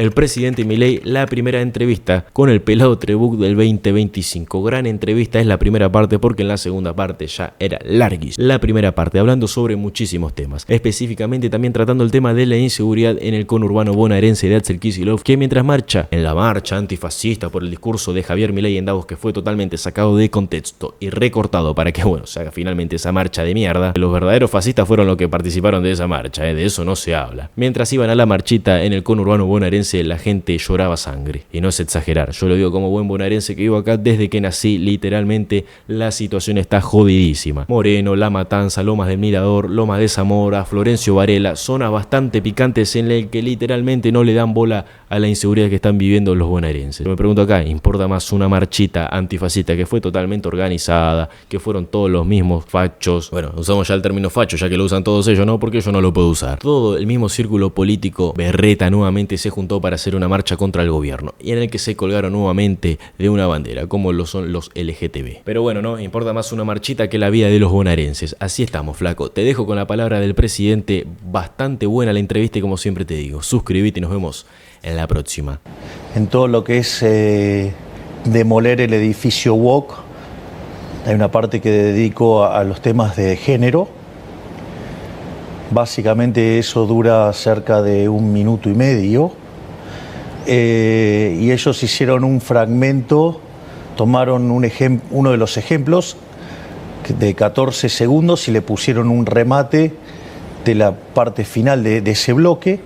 el presidente Milei la primera entrevista con el pelado Trebuch del 2025. Gran entrevista es la primera parte porque en la segunda parte ya era larguísima. La primera parte hablando sobre muchísimos temas, específicamente también tratando el tema de la inseguridad en el conurbano bonaerense de Axel Kicillof, que mientras marcha en la marcha antifascista por el discurso de Javier Milei en Davos, que fue totalmente sacado de contexto y recortado para que bueno se haga finalmente esa marcha de mierda. Los verdaderos fascistas fueron los que participaron de esa marcha, de eso no se habla. Mientras iban a la marchita en el conurbano bonaerense, la gente lloraba sangre, y no es exagerar, yo lo digo como buen bonaerense que vivo acá desde que nací. Literalmente la situación está jodidísima. Moreno, La Matanza, Lomas del Mirador, Lomas de Zamora, Florencio Varela, zonas bastante picantes en las que literalmente no le dan bola a la inseguridad que están viviendo los bonaerenses. Yo me pregunto acá, ¿importa más una marchita antifascista que fue totalmente organizada, que fueron todos los mismos fachos? Bueno, usamos ya el término facho ya que lo usan todos ellos, ¿no? Porque yo no lo puedo usar. Todo el mismo círculo político berreta nuevamente se juntó para hacer una marcha contra el gobierno y en el que se colgaron nuevamente de una bandera, como lo son los LGTB. Pero bueno, no importa más una marchita que la vida de los bonaerenses. Así estamos, flaco. Te dejo con la palabra del presidente. Bastante buena la entrevista y como siempre te digo, suscríbete y nos vemos en la próxima. En todo lo que es demoler el edificio woke, hay una parte que dedico a los temas de género. Básicamente eso dura cerca de 1 minuto y medio. Y ellos hicieron un fragmento, tomaron uno de los ejemplos de 14 segundos y le pusieron un remate de la parte final de ese bloque.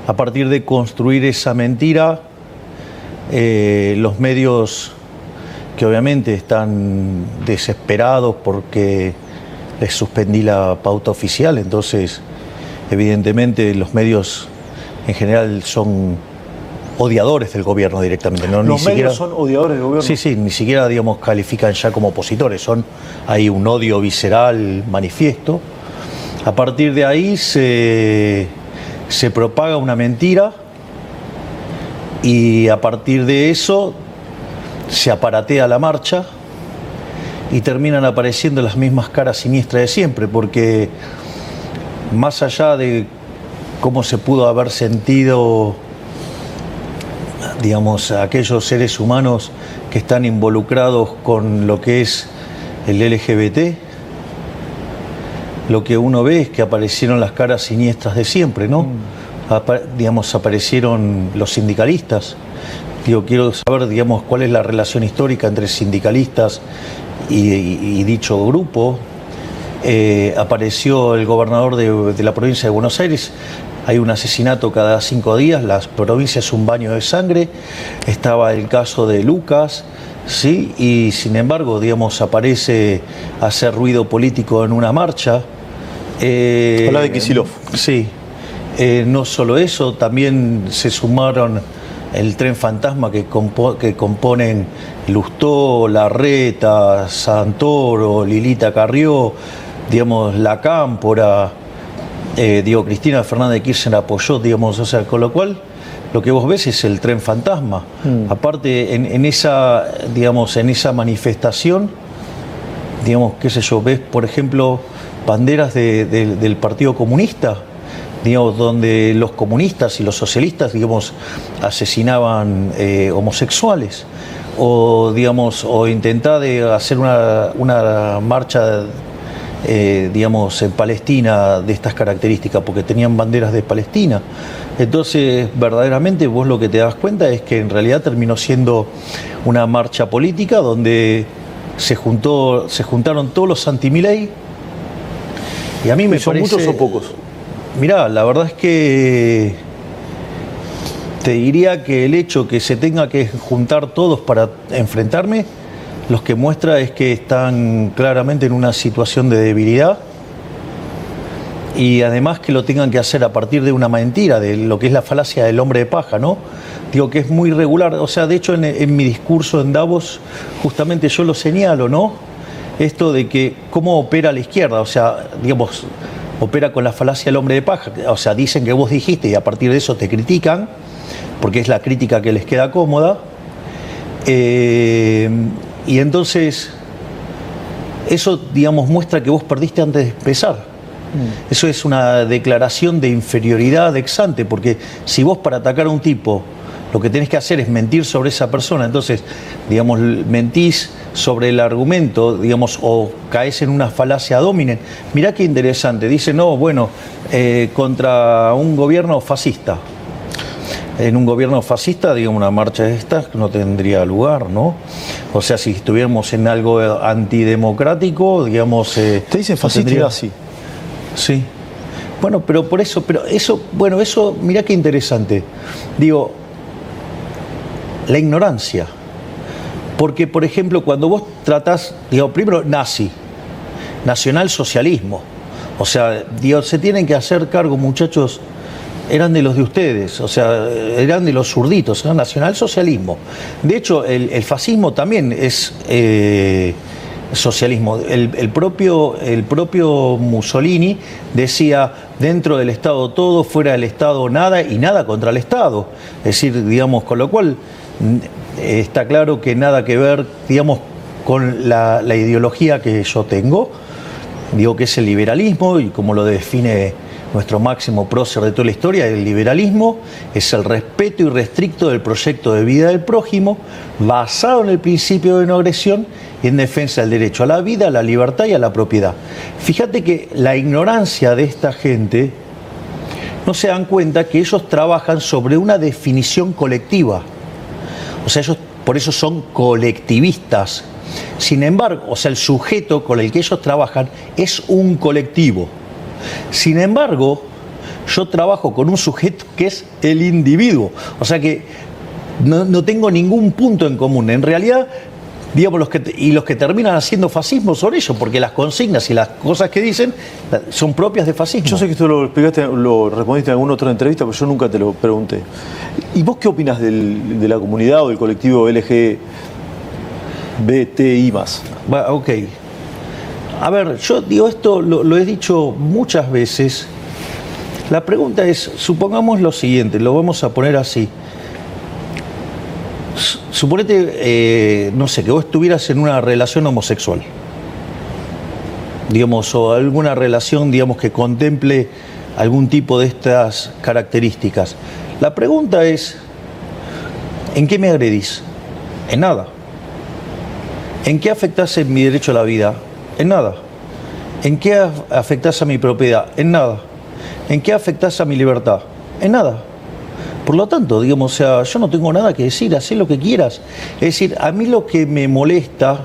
A partir de construir esa mentira, los medios que obviamente están desesperados porque les suspendí la pauta oficial, entonces evidentemente los medios en general son odiadores del gobierno directamente. ¿No? ¿Los medios son odiadores del gobierno? Sí, ni siquiera digamos califican ya como opositores, hay un odio visceral manifiesto. A partir de ahí se propaga una mentira y a partir de eso se aparatea la marcha y terminan apareciendo las mismas caras siniestras de siempre, porque más allá de cómo se pudo haber sentido, digamos, aquellos seres humanos que están involucrados con lo que es el LGBT, lo que uno ve es que aparecieron las caras siniestras de siempre, ¿no? Digamos, aparecieron los sindicalistas. Quiero saber, digamos, cuál es la relación histórica entre sindicalistas y dicho grupo. Apareció el gobernador de la provincia de Buenos Aires. Hay un asesinato cada 5 días, la provincia es un baño de sangre. Estaba el caso de Lucas, ¿sí? Y sin embargo, digamos, aparece a hacer ruido político en una marcha. Habla de Kicillof. Sí. No solo eso, también se sumaron el tren fantasma que componen Lustó, Larreta, Santoro, Lilita Carrió, digamos, La Cámpora, Cristina Fernández de Kirchner apoyó, digamos, o sea, con lo cual lo que vos ves es el tren fantasma. Aparte, en esa manifestación, digamos, qué sé yo, ves, por ejemplo, banderas del Partido Comunista, digamos, donde los comunistas y los socialistas, digamos, asesinaban homosexuales, o digamos, o intentar hacer una marcha, digamos, en Palestina de estas características, porque tenían banderas de Palestina. Entonces, verdaderamente vos lo que te das cuenta es que en realidad terminó siendo una marcha política donde se juntaron todos los anti-Milei, y a mí me ¿Son parece... muchos o pocos? Mirá, la verdad es que te diría que el hecho que se tenga que juntar todos para enfrentarme, lo que muestra es que están claramente en una situación de debilidad, y además que lo tengan que hacer a partir de una mentira, de lo que es la falacia del hombre de paja, ¿no? Digo que es muy irregular, o sea, de hecho en mi discurso en Davos justamente yo lo señalo, ¿no? Esto de que cómo opera la izquierda, o sea, digamos, opera con la falacia del hombre de paja, o sea, dicen que vos dijiste y a partir de eso te critican, porque es la crítica que les queda cómoda, y entonces eso, digamos, muestra que vos perdiste antes de empezar. Eso es una declaración de inferioridad ex ante, porque si vos para atacar a un tipo lo que tenés que hacer es mentir sobre esa persona, entonces, digamos, mentís sobre el argumento, digamos, o caes en una falacia dominen. Mirá qué interesante, dice, no, bueno, contra un gobierno fascista. En un gobierno fascista, digamos, una marcha de estas no tendría lugar, ¿no? O sea, si estuviéramos en algo antidemocrático, digamos... Te dicen fascista y nazi. Sí. Bueno, pero por eso, eso, mirá qué interesante. Digo, la ignorancia. Porque, por ejemplo, cuando vos tratás, digo, primero, nazi, nacionalsocialismo. O sea, digo, se tienen que hacer cargo, muchachos, eran de los de ustedes, o sea, eran de los zurditos, era nacionalsocialismo. De hecho, el fascismo también es socialismo. El propio Mussolini decía, dentro del Estado todo, fuera del Estado nada, y nada contra el Estado. Es decir, digamos, con lo cual está claro que nada que ver, digamos, con la ideología que yo tengo, digo que es el liberalismo, y como lo define nuestro máximo prócer de toda la historia, el liberalismo es el respeto irrestricto del proyecto de vida del prójimo, basado en el principio de no agresión y en defensa del derecho a la vida, a la libertad y a la propiedad. Fíjate que la ignorancia de esta gente, no se dan cuenta que ellos trabajan sobre una definición colectiva. O sea, ellos por eso son colectivistas. Sin embargo, o sea, el sujeto con el que ellos trabajan es un colectivo. Sin embargo, yo trabajo con un sujeto que es el individuo. O sea que no tengo ningún punto en común. En realidad, digamos, los que terminan haciendo fascismo son ellos, porque las consignas y las cosas que dicen son propias de fascismo. Yo sé que esto lo explicaste, lo respondiste en alguna otra entrevista, pero yo nunca te lo pregunté. ¿Y vos qué opinas de la comunidad o del colectivo LGBTI+? Ok. A ver, yo digo esto, lo he dicho muchas veces. La pregunta es, supongamos lo siguiente, lo vamos a poner así. Suponete, no sé, que vos estuvieras en una relación homosexual, digamos, o alguna relación, digamos, que contemple algún tipo de estas características. La pregunta es, ¿en qué me agredís? En nada. ¿En qué afectás en mi derecho a la vida? En nada. ¿En qué afectás a mi propiedad? En nada. ¿En qué afectás a mi libertad? En nada. Por lo tanto, digamos, o sea, yo no tengo nada que decir, hacé lo que quieras. Es decir, a mí lo que me molesta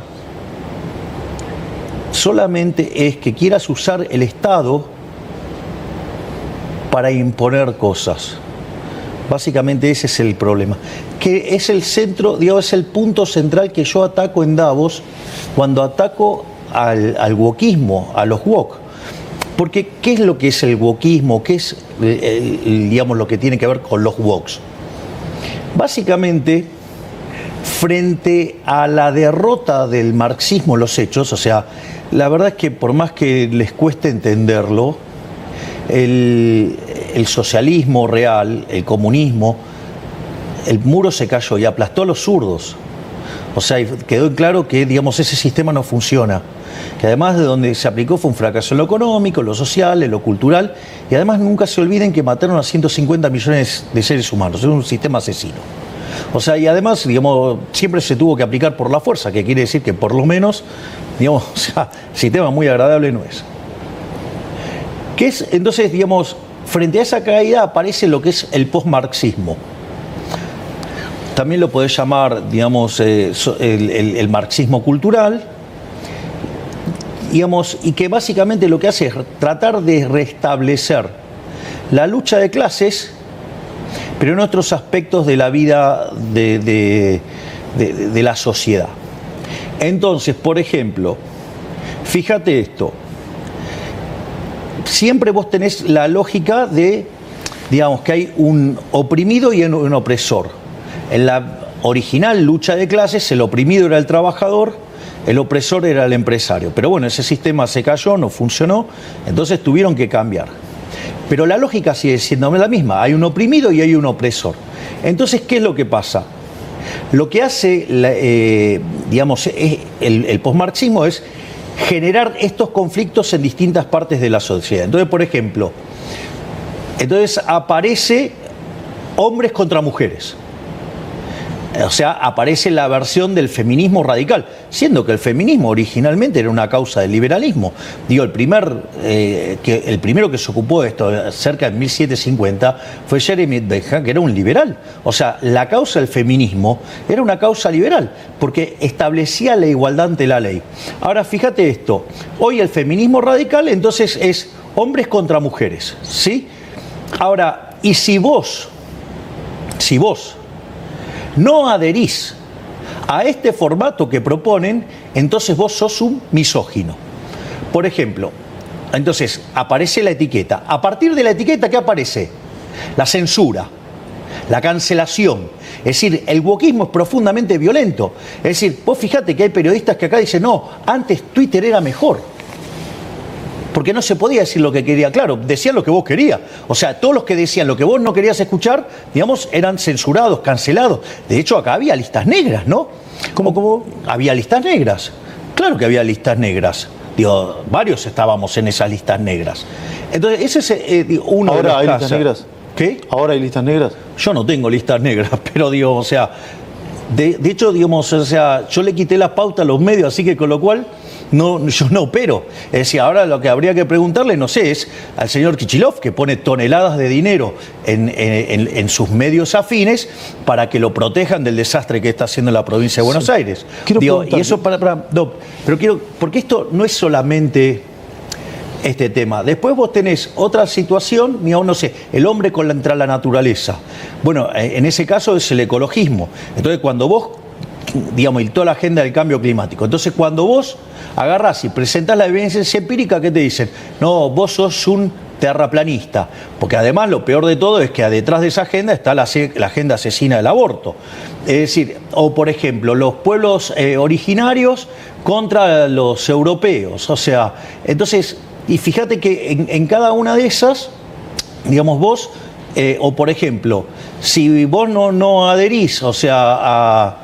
solamente es que quieras usar el Estado para imponer cosas. Básicamente ese es el problema. Que es el centro, digamos, es el punto central que yo ataco en Davos cuando ataco al wokismo, a los wok. Porque, ¿qué es lo que es el wokismo? ¿Qué es, digamos, lo que tiene que ver con los woks? Básicamente, frente a la derrota del marxismo en los hechos, o sea, la verdad es que por más que les cueste entenderlo, el socialismo real, el comunismo, el muro se cayó y aplastó a los zurdos. O sea, quedó claro que, digamos, ese sistema no funciona. Que además de donde se aplicó fue un fracaso en lo económico, en lo social, en lo cultural, y además nunca se olviden que mataron a 150 millones de seres humanos. Es un sistema asesino. O sea, y además, digamos, siempre se tuvo que aplicar por la fuerza, que quiere decir que por lo menos, digamos, o sea, sistema muy agradable no es. ¿Qué es? Entonces, digamos, frente a esa caída aparece lo que es el posmarxismo. También lo podés llamar, digamos, el marxismo cultural, digamos, y que básicamente lo que hace es tratar de restablecer la lucha de clases, pero en otros aspectos de la vida de la sociedad. Entonces, por ejemplo, fíjate esto, siempre vos tenés la lógica de, digamos, que hay un oprimido y un opresor. En la original lucha de clases, el oprimido era el trabajador, el opresor era el empresario. Pero bueno, ese sistema se cayó, no funcionó, entonces tuvieron que cambiar. Pero la lógica sigue siendo la misma, hay un oprimido y hay un opresor. Entonces, ¿qué es lo que pasa? Lo que hace, digamos, el posmarxismo es generar estos conflictos en distintas partes de la sociedad. Entonces, por ejemplo, aparece hombres contra mujeres. O sea, aparece la versión del feminismo radical, siendo que el feminismo originalmente era una causa del liberalismo. Digo, el primero que se ocupó de esto cerca de 1750 fue Jeremy Bentham, que era un liberal. O sea, la causa del feminismo era una causa liberal, porque establecía la igualdad ante la ley. Ahora, fíjate esto, hoy el feminismo radical entonces es hombres contra mujeres, ¿sí? Ahora, y si vos no adherís a este formato que proponen, entonces vos sos un misógino. Por ejemplo, entonces aparece la etiqueta. A partir de la etiqueta, ¿qué aparece? La censura, la cancelación. Es decir, el wokismo es profundamente violento. Es decir, vos fijate que hay periodistas que acá dicen, no, antes Twitter era mejor. Porque no se podía decir lo que quería. Claro, decían lo que vos querías. O sea, todos los que decían lo que vos no querías escuchar, digamos, eran censurados, cancelados. De hecho, acá había listas negras, ¿no? ¿Cómo? Había listas negras. Claro que había listas negras. Digo, varios estábamos en esas listas negras. Entonces, ese es uno de los casos. ¿Ahora hay listas negras? ¿Qué? ¿Ahora hay listas negras? Yo no tengo listas negras, pero digo, o sea, de hecho, digamos, o sea, yo le quité la pauta a los medios, así que con lo cual yo no opero. Es decir, ahora lo que habría que preguntarle, no sé, es al señor Kichilov, que pone toneladas de dinero en sus medios afines para que lo protejan del desastre que está haciendo la provincia de Buenos Aires. Y eso porque esto no es solamente este tema. Después vos tenés otra situación, digamos, no sé, el hombre contra la naturaleza. Bueno, en ese caso es el ecologismo. Entonces, cuando vos, digamos, y toda la agenda del cambio climático. Entonces, cuando vos agarrás y presentás la evidencia empírica, ¿qué te dicen? No, vos sos un terraplanista. Porque además lo peor de todo es que detrás de esa agenda está la agenda asesina del aborto. Es decir, o por ejemplo, los pueblos originarios contra los europeos. O sea, entonces, y fíjate que en cada una de esas, digamos, vos, o por ejemplo, si vos no adherís, o sea,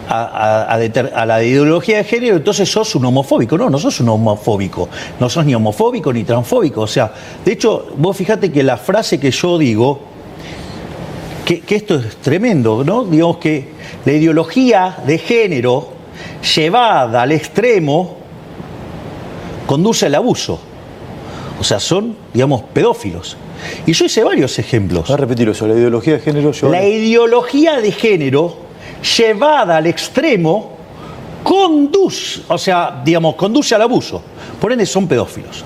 a la ideología de género, entonces sos un homofóbico. No sos un homofóbico. No sos ni homofóbico ni transfóbico. O sea, de hecho, vos fíjate que la frase que yo digo, que esto es tremendo, ¿no? Digamos que la ideología de género llevada al extremo conduce al abuso. O sea, son, digamos, pedófilos. Y yo hice varios ejemplos. Voy a repetirlo eso, la ideología de género... La ideología de género llevada al extremo conduce al abuso. Por ende, son pedófilos.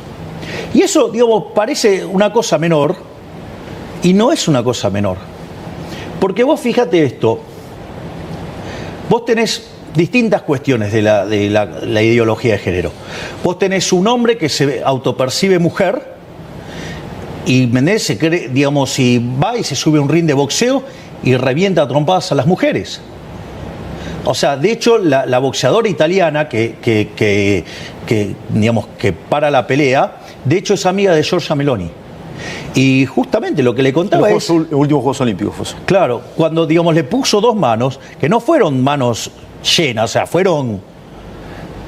Y eso, digamos, parece una cosa menor, y no es una cosa menor. Porque vos fíjate esto, vos tenés distintas cuestiones de la ideología de género. Vos tenés un hombre que se autopercibe mujer y se cree, digamos, y va y se sube a un ring de boxeo y revienta a trompadas a las mujeres. O sea, de hecho, la boxeadora italiana que para la pelea, de hecho es amiga de Giorgia Meloni. Y justamente lo que le contaba es... Los últimos Juegos Olímpicos fue eso. Claro, cuando, digamos, le puso dos manos, que no fueron manos llenas, o sea, fueron...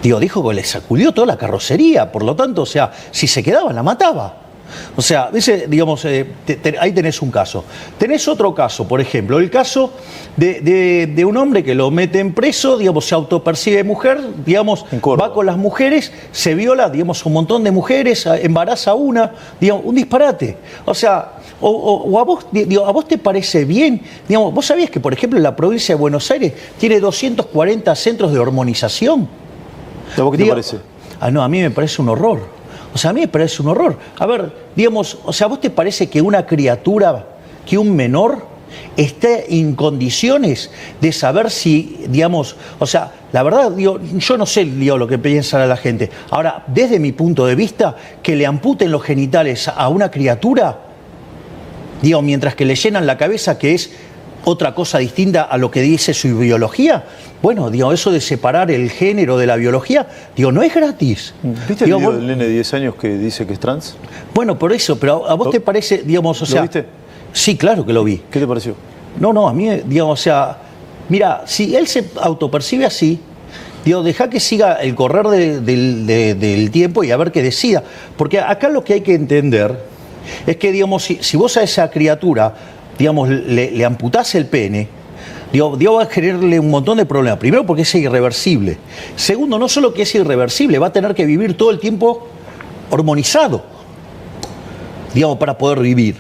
dijo que le sacudió toda la carrocería, por lo tanto, o sea, si se quedaba, la mataba. O sea, digamos, ahí tenés un caso. Tenés otro caso, por ejemplo, el caso de un hombre que lo meten preso, digamos, se autopercibe mujer, digamos, va con las mujeres, se viola, digamos, un montón de mujeres, embaraza una, digamos, un disparate. O sea, a vos te parece bien, digamos, vos sabías que, por ejemplo, en la provincia de Buenos Aires tiene 240 centros de hormonización. ¿A vos qué te parece? No, a mí me parece un horror. O sea, a mí me parece un horror. A ver, digamos, o sea, ¿vos te parece que una criatura, que un menor, esté en condiciones de saber si, digamos, o sea, la verdad, yo no sé, lo que piensa la gente. Ahora, desde mi punto de vista, que le amputen los genitales a una criatura, mientras que le llenan la cabeza, que es otra cosa distinta a lo que dice su biología, bueno, eso de separar el género de la biología, no es gratis. ¿Viste el video del nene de 10 años que dice que es trans? Bueno, por eso, pero ¿a vos te parece, digamos, o sea... ¿Lo viste? Sí, claro que lo vi. ¿Qué te pareció? No, a mí, digamos, o sea, mira, si él se autopercibe así, Digo, deja que siga el correr del tiempo y a ver qué decida. Porque acá lo que hay que entender es que, digamos, si vos a esa criatura, digamos, le amputás el pene, Dios va a generarle un montón de problemas. Primero, porque es irreversible. Segundo, no solo que es irreversible, va a tener que vivir todo el tiempo hormonizado, digamos, para poder vivir.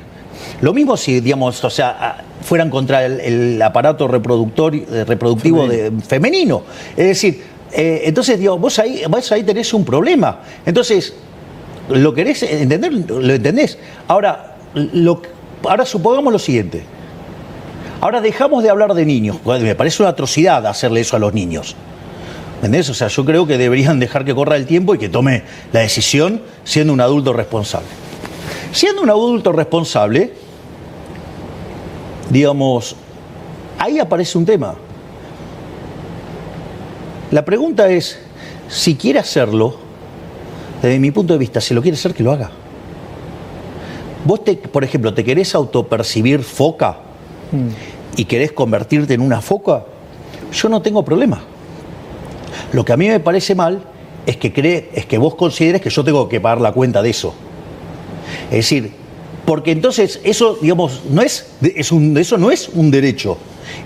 Lo mismo si, digamos, o sea, fueran contra el aparato reproductivo femenino. Es decir, entonces, digo, vos ahí tenés un problema. Entonces, ¿lo querés entender? ¿Lo entendés? Ahora supongamos lo siguiente. Ahora dejamos de hablar de niños. Me parece una atrocidad hacerle eso a los niños. ¿Entendés? O sea, yo creo que deberían dejar que corra el tiempo y que tome la decisión siendo un adulto responsable. Siendo un adulto responsable, digamos, ahí aparece un tema. La pregunta es, si quiere hacerlo, desde mi punto de vista, si lo quiere hacer, que lo haga. Vos, por ejemplo, ¿te querés autopercibir foca y querés convertirte en una foca? Yo no tengo problema. Lo que a mí me parece mal es que vos consideres que yo tengo que pagar la cuenta de eso. Es decir, porque entonces eso, digamos, eso no es un derecho,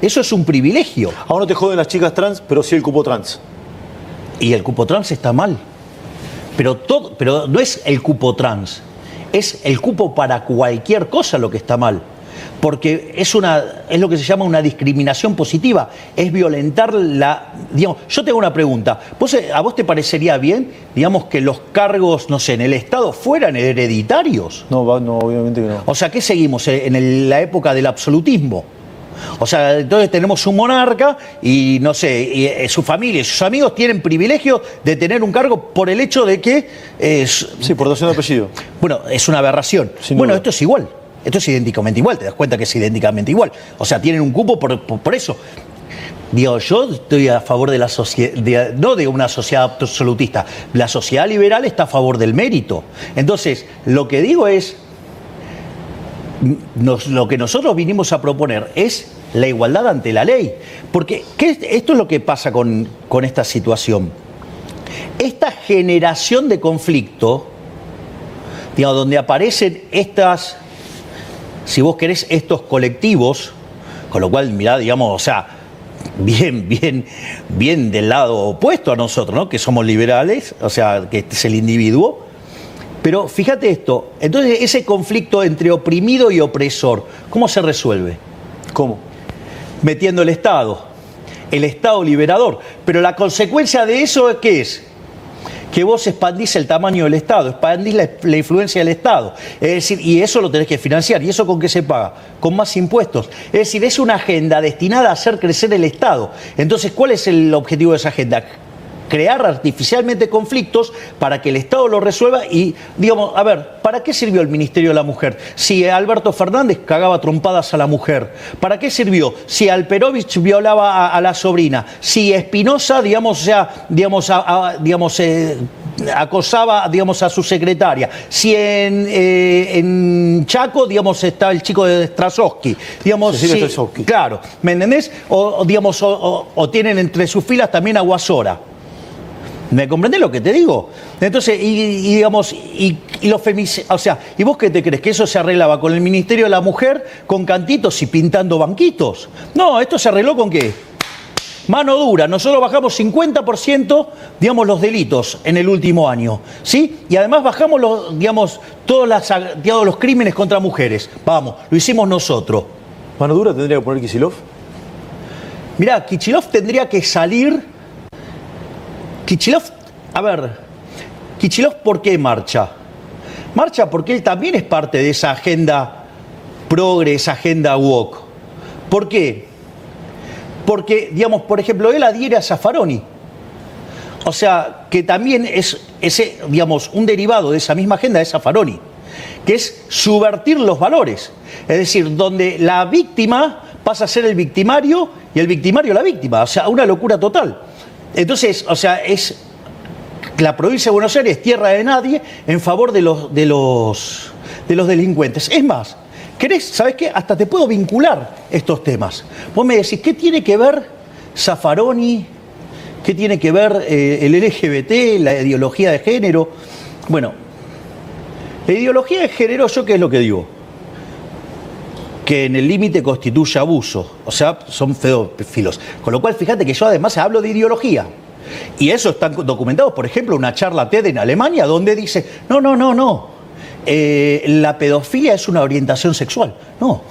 eso es un privilegio. Ahora no te joden las chicas trans, pero sí el cupo trans. Y el cupo trans está mal. Pero no es el cupo trans, es el cupo para cualquier cosa lo que está mal. Porque es lo que se llama una discriminación positiva, es violentar digamos, yo tengo una pregunta, ¿a vos te parecería bien, digamos, que los cargos, no sé, en el Estado fueran hereditarios? No, obviamente que no. O sea, ¿qué seguimos? En la época del absolutismo. O sea, entonces tenemos un monarca y, no sé, y su familia y sus amigos tienen privilegio de tener un cargo por el hecho de que... sí, por dotación de apellido. Bueno, es una aberración. Bueno, esto es igual. Esto es idénticamente igual, te das cuenta que es idénticamente igual. O sea, tienen un cupo por eso. Digo, yo estoy a favor de la sociedad, no de una sociedad absolutista. La sociedad liberal está a favor del mérito. Entonces, lo que digo es, lo que nosotros vinimos a proponer es la igualdad ante la ley. Porque esto es lo que pasa con esta situación. Esta generación de conflicto, digamos, donde aparecen si vos querés, estos colectivos, con lo cual, mirá, digamos, o sea, bien del lado opuesto a nosotros, ¿no? Que somos liberales, o sea, que este es el individuo. Pero fíjate esto, entonces ese conflicto entre oprimido y opresor, ¿cómo se resuelve? ¿Cómo? Metiendo el Estado liberador. Pero la consecuencia de eso, ¿qué es? Que vos expandís el tamaño del Estado, expandís la influencia del Estado. Es decir, y eso lo tenés que financiar. ¿Y eso con qué se paga? Con más impuestos. Es decir, es una agenda destinada a hacer crecer el Estado. Entonces, ¿cuál es el objetivo de esa agenda? Crear artificialmente conflictos para que el Estado lo resuelva y, digamos, a ver, ¿para qué sirvió el Ministerio de la Mujer? Si Alberto Fernández cagaba trompadas a la mujer. ¿Para qué sirvió? Si Alperovich violaba a la sobrina. Si Espinosa, digamos, o sea, acosaba, digamos, a su secretaria. Si en Chaco, digamos, está el chico de Strasowski. Digamos, Strasowski. Claro, ¿me entendés? O tienen entre sus filas también a Guasora. ¿Me comprendés lo que te digo? Entonces, digamos, los o sea, ¿y vos qué te crees? ¿Que eso se arreglaba con el Ministerio de la Mujer, con cantitos y pintando banquitos? No, esto se arregló ¿con qué? Mano dura. Nosotros bajamos 50%, digamos, los delitos en el último año, ¿sí? Y además bajamos todos los crímenes contra mujeres. Vamos, lo hicimos nosotros. ¿Mano dura tendría que poner Kicillof? Mirá, Kicillof tendría que salir... Kicillof, ¿por qué marcha? Marcha porque él también es parte de esa agenda progre, esa agenda woke. ¿Por qué? Porque, digamos, por ejemplo, él adhiere a Zaffaroni. O sea, que también es digamos, un derivado de esa misma agenda de Zaffaroni, que es subvertir los valores. Es decir, donde la víctima pasa a ser el victimario y el victimario la víctima. O sea, una locura total. Entonces, o sea, la provincia de Buenos Aires es tierra de nadie en favor de los delincuentes. Es más, ¿sabés qué? Hasta te puedo vincular estos temas. Vos me decís, ¿qué tiene que ver Zaffaroni ¿Qué tiene que ver el LGBT, la ideología de género? Bueno, la ideología de género, ¿yo qué es lo que digo? Que en el límite constituye abuso, o sea, son pedófilos. Con lo cual, fíjate que yo además hablo de ideología. Y eso está documentado, por ejemplo, una charla TED en Alemania donde dice, no, la pedofilia es una orientación sexual. No,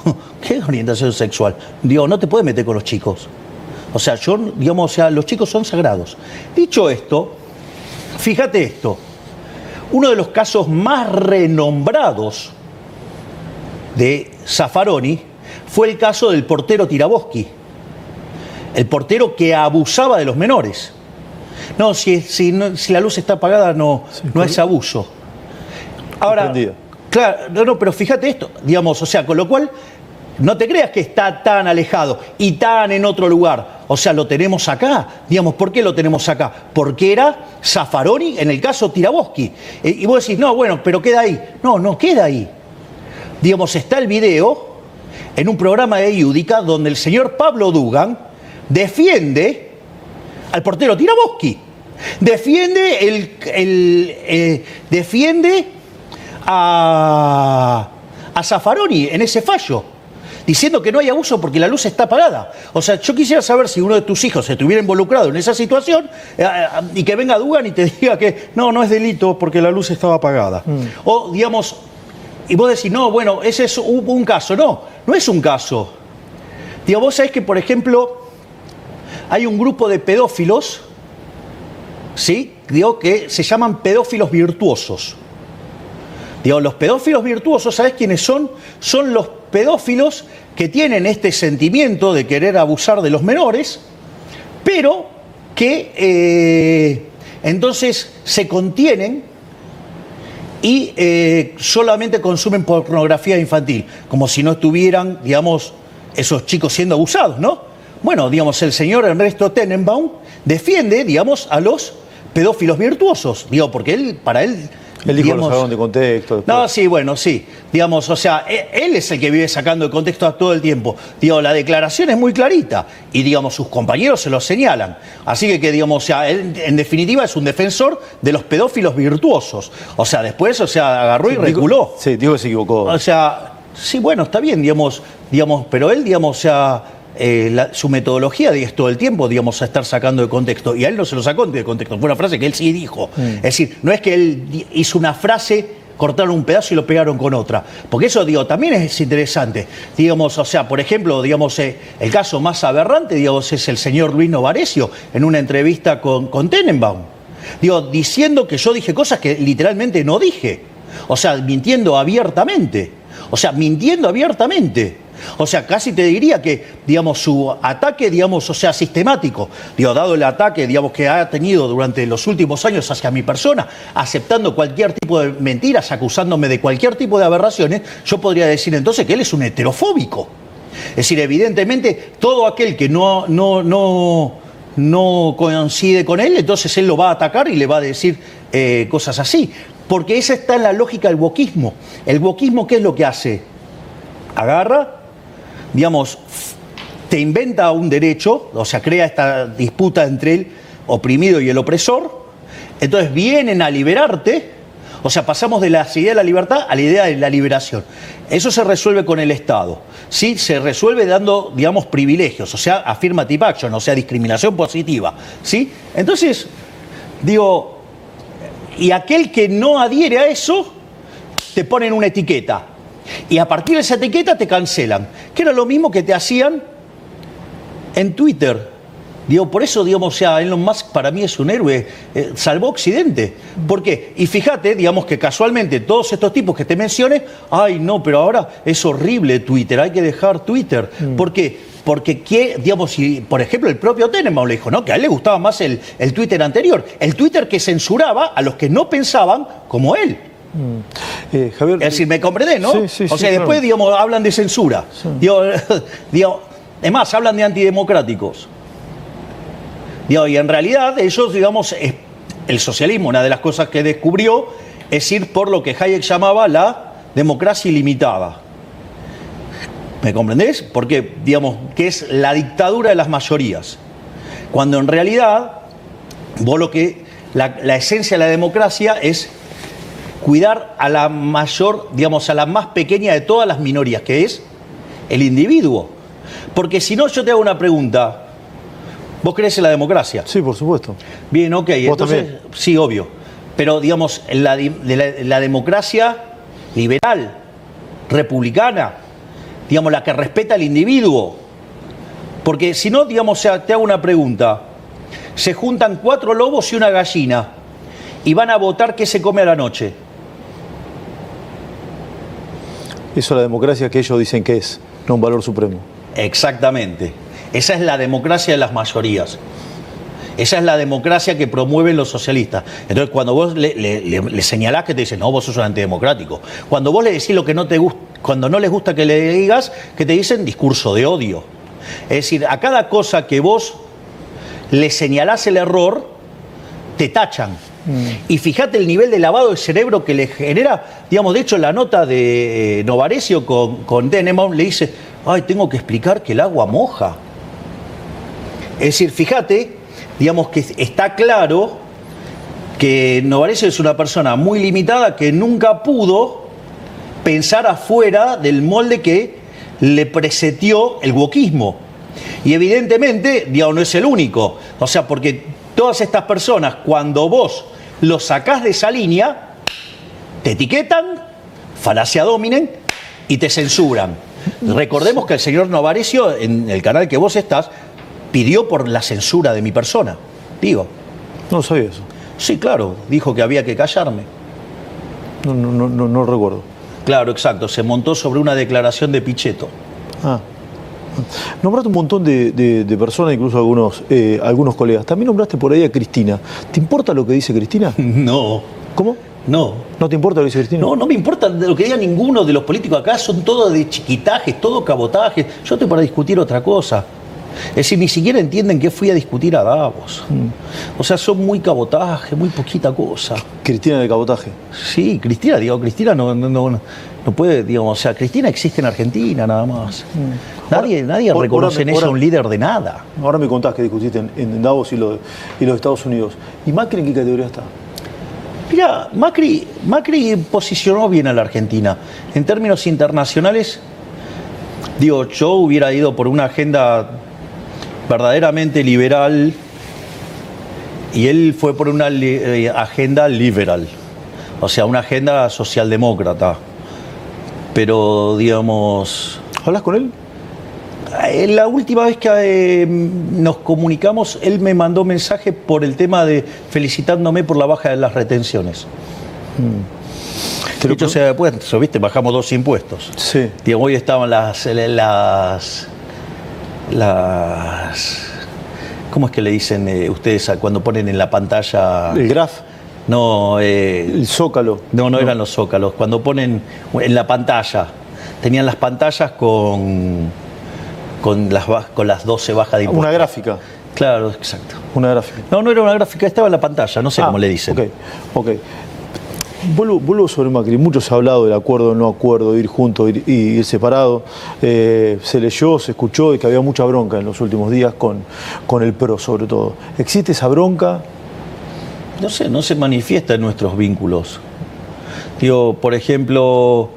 ¿qué es orientación sexual? Digo, no te puedes meter con los chicos. O sea, los chicos son sagrados. Dicho esto, fíjate esto, uno de los casos más renombrados de Zaffaroni fue el caso del portero Tiraboschi, el portero que abusaba de los menores. No, si la luz está apagada no es abuso. Ahora, claro, pero fíjate esto, digamos, o sea, con lo cual no te creas que está tan alejado y tan en otro lugar. O sea, lo tenemos acá. Digamos, ¿por qué lo tenemos acá? Porque era Zaffaroni en el caso Tiraboschi. Y vos decís, no, bueno, pero queda ahí. No queda ahí. Digamos, está el video en un programa de Iudica donde el señor Pablo Dugan defiende al portero Tiraboschi. Defiende a Zaffaroni en ese fallo, diciendo que no hay abuso porque la luz está apagada. O sea, yo quisiera saber si uno de tus hijos se estuviera involucrado en esa situación y que venga Dugan y te diga que no es delito porque la luz estaba apagada. O, digamos, y vos decís, no, bueno, ese es un caso. No es un caso. Digo, vos sabés que, por ejemplo, hay un grupo de pedófilos, ¿sí? Digo, que se llaman pedófilos virtuosos. Digo, los pedófilos virtuosos, ¿sabés quiénes son? Son los pedófilos que tienen este sentimiento de querer abusar de los menores, pero que entonces se contienen y solamente consumen pornografía infantil, como si no estuvieran, digamos, esos chicos siendo abusados, ¿no? Bueno, digamos, el señor Ernesto Tenenbaum defiende, digamos, a los pedófilos virtuosos, digo, porque para él... Él dijo, digamos, lo sacaron de contexto. Después. No, sí, bueno, sí. Digamos, o sea, él es el que vive sacando de contexto todo el tiempo. Digo, la declaración es muy clarita y, digamos, sus compañeros se lo señalan. Así que digamos, o sea, él en definitiva es un defensor de los pedófilos virtuosos. O sea, después, o sea, agarró y reculó. Sí, digo que se equivocó. O sea, sí, bueno, está bien, digamos, pero él, digamos, o sea... su metodología es todo el tiempo, digamos, a estar sacando de contexto. Y a él no se lo sacó de contexto. Fue una frase que él sí dijo. Es decir, no es que él hizo una frase, cortaron un pedazo y lo pegaron con otra. Porque eso, digo, también es interesante. Digamos, o sea, por ejemplo, digamos, el caso más aberrante, digamos, es el señor Luis Novarecio en una entrevista con Tenenbaum. Digo, diciendo que yo dije cosas que literalmente no dije. O sea, mintiendo abiertamente. O sea, casi te diría que, digamos, su ataque, digamos, o sea, sistemático, digo, dado el ataque, digamos, que ha tenido durante los últimos años hacia mi persona, aceptando cualquier tipo de mentiras, acusándome de cualquier tipo de aberraciones, yo podría decir entonces que él es un heterofóbico. Es decir, evidentemente, todo aquel que no coincide con él, entonces él lo va a atacar y le va a decir cosas así. Porque esa está en la lógica del wokismo. El wokismo, ¿qué es lo que hace? Agarra, digamos, te inventa un derecho, o sea, crea esta disputa entre el oprimido y el opresor, entonces vienen a liberarte, o sea, pasamos de la idea de la libertad a la idea de la liberación. Eso se resuelve con el Estado, ¿sí? Se resuelve dando, digamos, privilegios, o sea, affirmative action, o sea, discriminación positiva, ¿sí? Entonces, digo, y aquel que no adhiere a eso, te ponen una etiqueta. Y a partir de esa etiqueta te cancelan. Que era lo mismo que te hacían en Twitter. Digo, por eso, digamos, o sea, Elon Musk para mí es un héroe. Salvó Occidente. ¿Por qué? Y fíjate, digamos, que casualmente todos estos tipos que te mencioné, ay, no, pero ahora es horrible Twitter, hay que dejar Twitter. ¿Por qué? Porque, digamos, si, por ejemplo, el propio Tenenbaum le dijo, ¿no?, que a él le gustaba más el Twitter anterior. El Twitter que censuraba a los que no pensaban como él. Javier, es decir, ¿me comprendés, no? Sí, o sea, después, digamos, hablan de censura. Sí. Digo, es más, hablan de antidemocráticos. Digo, y en realidad ellos, digamos, el socialismo, una de las cosas que descubrió es ir por lo que Hayek llamaba la democracia ilimitada. ¿Me comprendés? Porque, digamos, que es la dictadura de las mayorías. Cuando en realidad vos la esencia de la democracia es cuidar a la mayor, digamos, a la más pequeña de todas las minorías, que es el individuo. Porque si no, yo te hago una pregunta. ¿Vos creés en la democracia? Sí, por supuesto. Bien, ok. ¿Vos Entonces, también? sí, obvio. Pero, digamos, la democracia liberal, republicana, digamos, la que respeta al individuo. Porque si no, digamos, te hago una pregunta. Se juntan 4 lobos y una gallina y van a votar qué se come a la noche. Eso es la democracia que ellos dicen que es, no un valor supremo. Exactamente. Esa es la democracia de las mayorías. Esa es la democracia que promueven los socialistas. Entonces, cuando vos le señalás, que te dicen, no, vos sos un antidemocrático. Cuando vos le decís lo que no te gusta, cuando no les gusta que le digas, que te dicen discurso de odio. Es decir, a cada cosa que vos le señalás el error, te tachan. Y fíjate el nivel de lavado de cerebro que le genera. Digamos, de hecho, la nota de Novarecio con Dennebaum le dice, ay, tengo que explicar que el agua moja. Es decir, fíjate, digamos que está claro que Novarecio es una persona muy limitada que nunca pudo pensar afuera del molde que le presetió el wokismo. Y evidentemente, digamos, no es el único. O sea, porque todas estas personas, cuando vos los sacás de esa línea, te etiquetan, falacia dominen, y te censuran. Recordemos que el señor Novarecio, en el canal que vos estás, pidió por la censura de mi persona. Digo. No sabía eso. Sí, claro, dijo que había que callarme. No recuerdo. Claro, exacto, se montó sobre una declaración de Pichetto. Nombraste un montón de personas, incluso algunos colegas. También nombraste por ahí a Cristina. ¿Te importa lo que dice Cristina? No. ¿Cómo? No. ¿No te importa lo que dice Cristina? No, no me importa lo que diga ninguno de los políticos acá, son todos de chiquitajes, todo cabotaje. Yo estoy para discutir otra cosa. Es decir, ni siquiera entienden que fui a discutir a Davos. O sea, son muy cabotaje, muy poquita cosa. Cristina de cabotaje. Sí, Cristina no puede, digamos, o sea, Cristina existe en Argentina nada más. Nadie reconoce en ella un líder de nada. Ahora me contás que discutiste en Davos y los Estados Unidos. ¿Y Macri en qué categoría está? Mira, Macri posicionó bien a la Argentina. En términos internacionales, digo, yo hubiera ido por una agenda verdaderamente liberal y él fue por una agenda liberal, o sea, una agenda socialdemócrata. Pero, digamos... ¿Hablas con él? La última vez que nos comunicamos, él me mandó mensaje por el tema de felicitándome por la baja de las retenciones. De hecho, después, ¿viste? Bajamos 2 impuestos. Sí. Digamos, hoy estaban las ¿cómo es que le dicen ustedes cuando ponen en la pantalla? ¿El graph? No. ¿El zócalo? No eran los zócalos. Cuando ponen en la pantalla, tenían las pantallas con las 12 bajas de impuestos. Una gráfica. Claro, exacto. Una gráfica. No era una gráfica, estaba en la pantalla, no sé cómo le dicen. Ok. Vuelvo sobre Macri. Mucho se ha hablado del acuerdo, no acuerdo, ir juntos y ir separado. Se leyó, se escuchó de que había mucha bronca en los últimos días con el PRO, sobre todo. ¿Existe esa bronca? No sé, no se manifiesta en nuestros vínculos. Digo, por ejemplo,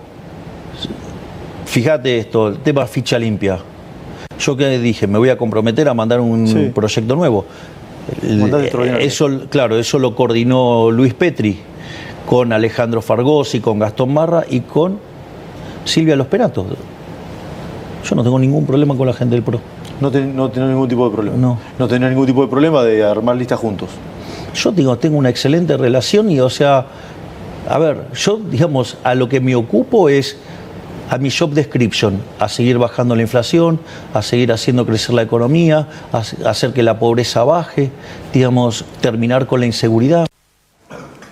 fíjate esto, el tema ficha limpia. Yo que dije, me voy a comprometer a mandar un proyecto nuevo. Eso lo coordinó Luis Petri con Alejandro Fargosi, con Gastón Marra y con Silvia Los Peratos. Yo no tengo ningún problema con la gente del PRO. No tenés ningún tipo de problema. No tenés ningún tipo de problema de armar listas juntos. Yo tengo una excelente relación y, o sea, a ver, yo, digamos, a lo que me ocupo es a mi job description, a seguir bajando la inflación, a seguir haciendo crecer la economía, a hacer que la pobreza baje, digamos, terminar con la inseguridad.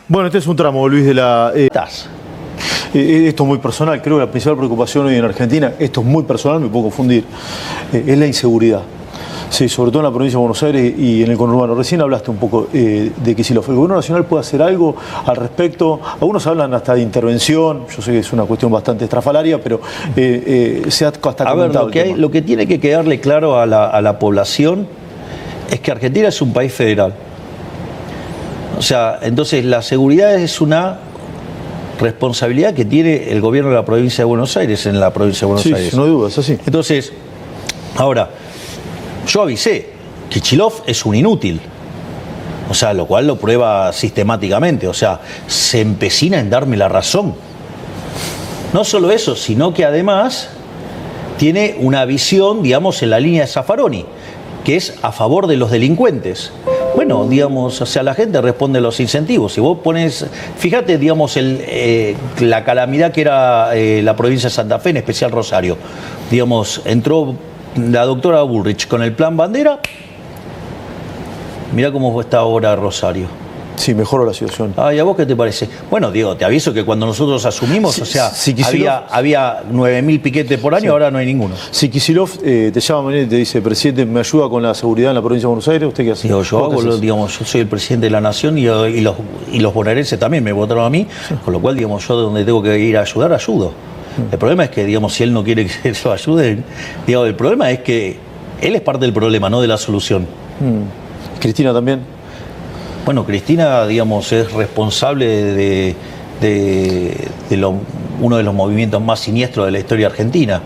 Bueno, este es un tramo, Luis, de la... Esto es muy personal, creo que la principal preocupación hoy en Argentina, esto es muy personal, me puedo confundir, es la inseguridad. Sí, sobre todo en la provincia de Buenos Aires y en el conurbano. Recién hablaste un poco de Kicillof. ¿El gobierno nacional puede hacer algo al respecto? Algunos hablan hasta de intervención, yo sé que es una cuestión bastante estrafalaria, pero se ha hasta comentado. A ver, lo que tiene que quedarle claro a la población es que Argentina es un país federal. O sea, entonces la seguridad es una responsabilidad que tiene el gobierno de la provincia de Buenos Aires en la provincia de Buenos Sí, Aires. no hay duda, es así. Entonces, ahora, yo avisé, Kichilov es un inútil. O sea, lo cual lo prueba sistemáticamente. O sea, se empecina en darme la razón. No solo eso, sino que además tiene una visión, digamos, en la línea de Zaffaroni, que es a favor de los delincuentes. Bueno, digamos, o sea, la gente responde a los incentivos. Si vos pones, fíjate, digamos, la calamidad que era la provincia de Santa Fe, en especial Rosario. Digamos, entró la doctora Bullrich con el plan Bandera. Mirá cómo está ahora Rosario. Sí, mejoró la situación. ¿Y a vos qué te parece? Bueno, Diego, te aviso que cuando nosotros asumimos, o sea, había 9.000 piquetes por año, ahora no hay ninguno. Si Kicillof te llama mañana y te dice, presidente, ¿me ayuda con la seguridad en la provincia de Buenos Aires? ¿Usted qué hace? Digo, yo soy el presidente de la nación y los bonaerenses también me votaron a mí, con lo cual, digamos, yo de donde tengo que ir a ayudar, ayudo. El problema es que, digamos, si él no quiere que lo ayuden, digamos, el problema es que él es parte del problema, no de la solución. Cristina también. Bueno, Cristina, digamos, es responsable de uno de los movimientos más siniestros de la historia argentina.